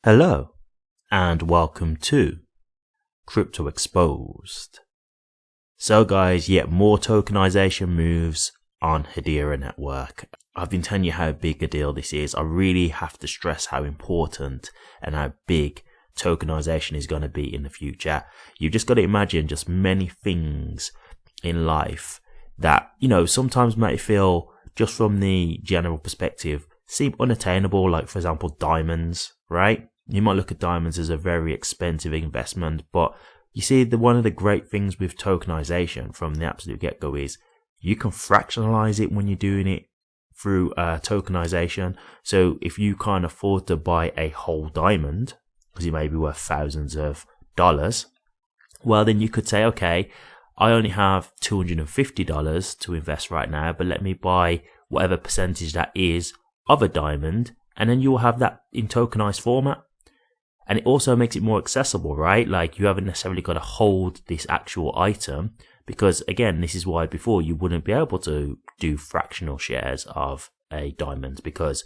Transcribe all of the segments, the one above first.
Hello and welcome to Crypto Exposed. So guys, yet more tokenization moves on Hedera network. I've been telling you how big a deal this is. I really have to stress how important and how big tokenization is going to be in the future. You've just got to imagine just many things in life that, sometimes might feel, just from the general perspective, seem unattainable, like for example diamonds, right? You might look at diamonds as a very expensive investment, but you see, one of the great things with tokenization from the absolute get-go is you can fractionalize it when you're doing it through tokenization. So if you can't afford to buy a whole diamond, because it may be worth thousands of dollars, well then you could say, okay, I only have $250 to invest right now, but let me buy whatever percentage that is of a diamond, and then you'll have that in tokenized format. And it also makes it more accessible, right? Like you haven't necessarily got to hold this actual item, because again, this is why before you wouldn't be able to do fractional shares of a diamond, because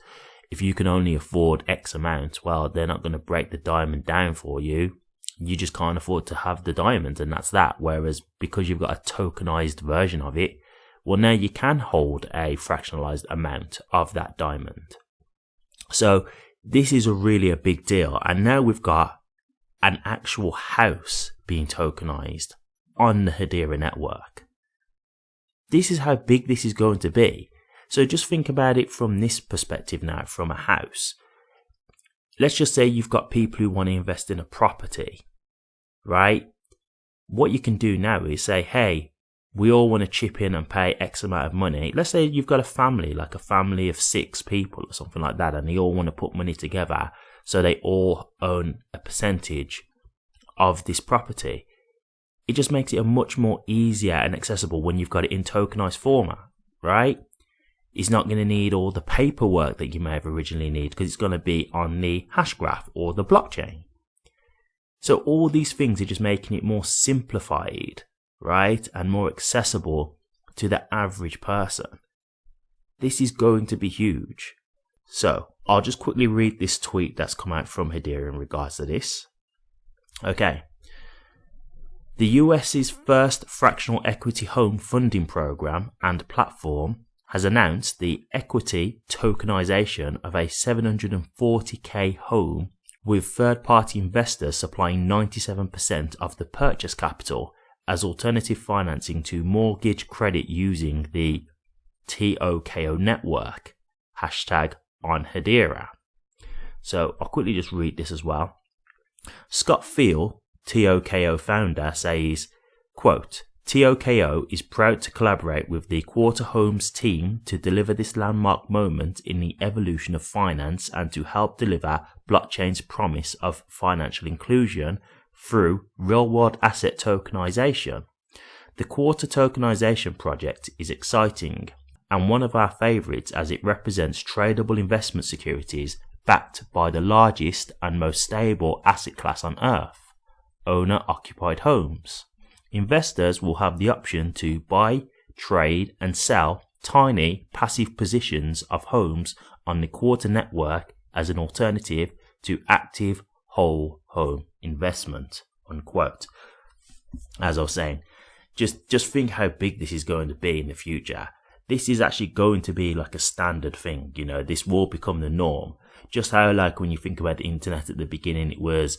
if you can only afford X amount, well, they're not going to break the diamond down for you. You just can't afford to have the diamond, and that's that. Whereas because you've got a tokenized version of it, well, now you can hold a fractionalized amount of that diamond. So this is really a big deal. And now we've got an actual house being tokenized on the Hedera network. This is how big this is going to be. So just think about it from this perspective now, from a house. Let's just say you've got people who want to invest in a property, right? What you can do now is say, hey, we all want to chip in and pay X amount of money. Let's say you've got a family, like a family of 6 people or something like that, and they all want to put money together so they all own a percentage of this property. It just makes it a much more easier and accessible when you've got it in tokenized format, right? It's not going to need all the paperwork that you may have originally need, because it's going to be on the hashgraph or the blockchain. So all these things are just making it more simplified, right, and more accessible to the average person. This is going to be huge. So I'll just quickly read this tweet that's come out from Hedera in regards to this. Okay. The US's first fractional equity home funding program and platform has announced the equity tokenization of a 740k home, with third-party investors supplying 97% of the purchase capital as alternative financing to mortgage credit using the TOKO network, hashtag on Hedera. So I'll quickly just read this as well. Scott Field, TOKO founder, says, quote, TOKO is proud to collaborate with the Quarter Homes team to deliver this landmark moment in the evolution of finance and to help deliver blockchain's promise of financial inclusion through real-world asset tokenization. The Quarter tokenization project is exciting and one of our favorites, as it represents tradable investment securities backed by the largest and most stable asset class on earth, owner-occupied homes. Investors will have the option to buy, trade and sell tiny passive positions of homes on the Quarter network as an alternative to active whole home investment, unquote. As I was saying, just think how big this is going to be in the future. This is actually going to be like a standard thing, this will become the norm. Just how, like, when you think about the internet at the beginning, it was,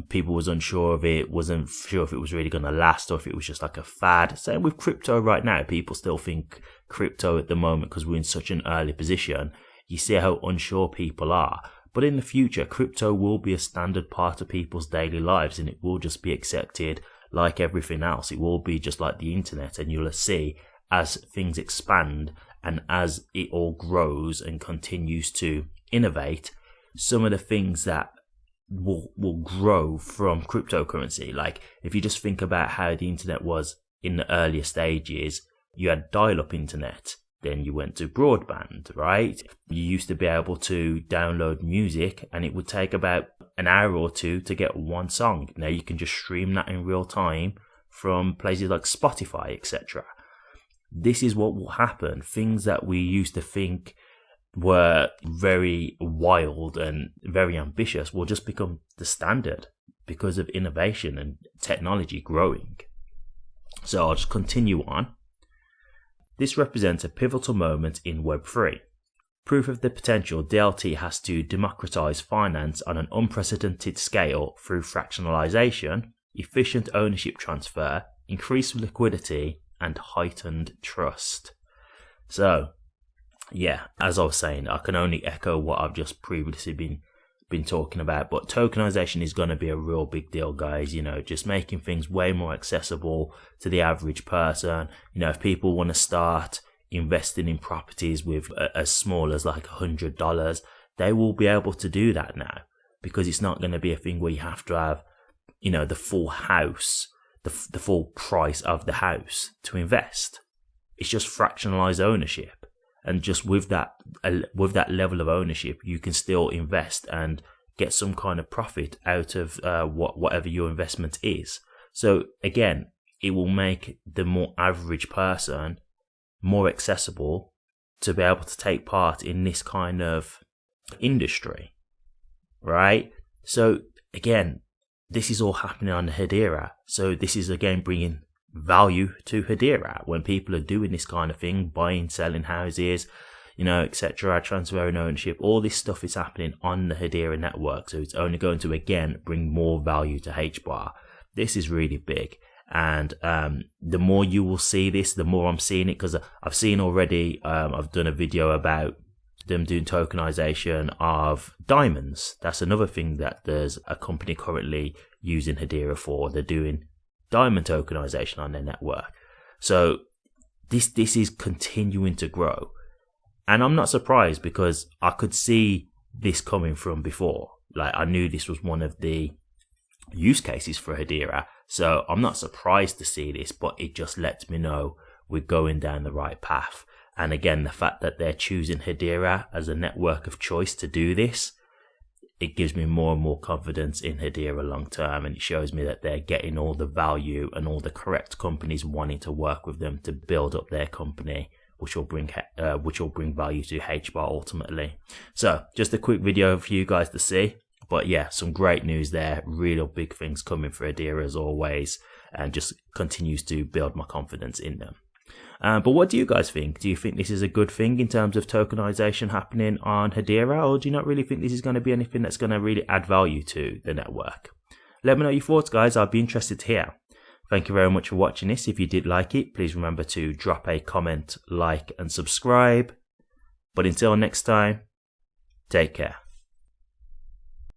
people was unsure of it, wasn't sure if it was really going to last or if it was just like a fad. Same with crypto right now. People still think crypto at the moment because we're in such an early position. You see how unsure people are. But in the future, crypto will be a standard part of people's daily lives, and it will just be accepted like everything else. It will be just like the internet, and you'll see as things expand and as it all grows and continues to innovate, some of the things that will grow from cryptocurrency. Like if you just think about how the internet was in the earlier stages, you had dial-up internet. Then you went to broadband, right? You used to be able to download music and it would take about an hour or two to get one song. Now you can just stream that in real time from places like Spotify, etc. This is what will happen. Things that we used to think were very wild and very ambitious will just become the standard because of innovation and technology growing. So I'll just continue on. This represents a pivotal moment in Web3. Proof of the potential, DLT has to democratize finance on an unprecedented scale through fractionalization, efficient ownership transfer, increased liquidity, and heightened trust. So, yeah, as I was saying, I can only echo what I've just previously been talking about, but tokenization is going to be a real big deal, guys. Just making things way more accessible to the average person. If people want to start investing in properties with as small as like $100, they will be able to do that now, because it's not going to be a thing where you have to have the full house, the full price of the house to invest. It's just fractionalized ownership, and just with that level of ownership, you can still invest and get some kind of profit out of whatever your investment is. So again, it will make the more average person more accessible to be able to take part in this kind of industry, right? So again, this is all happening on Hedera. So this is again bringing value to Hedera when people are doing this kind of thing, buying, selling houses, etc., transferring ownership. All this stuff is happening on the Hedera network. So it's only going to again bring more value to HBAR. This is really big. And the more you will see this, the more I'm seeing it, because I've seen already, I've done a video about them doing tokenization of diamonds. That's another thing that there's a company currently using Hedera for. They're doing diamond tokenization on their network. So this is continuing to grow. And I'm not surprised, because I could see this coming from before. Like, I knew this was one of the use cases for Hedera. So I'm not surprised to see this, but it just lets me know we're going down the right path. And again, the fact that they're choosing Hedera as a network of choice to do this, it gives me more and more confidence in Hedera long term, and it shows me that they're getting all the value and all the correct companies wanting to work with them to build up their company, which will bring value to HBAR ultimately. So just a quick video for you guys to see. But yeah, some great news there. Real big things coming for Hedera as always, and just continues to build my confidence in them. But what do you guys think? Do you think this is a good thing in terms of tokenization happening on Hedera, or do you not really think this is going to be anything that's going to really add value to the network? Let me know your thoughts, guys. I'd be interested to hear. Thank you very much for watching this. If you did like it, please remember to drop a comment, like, and subscribe. But until next time, take care.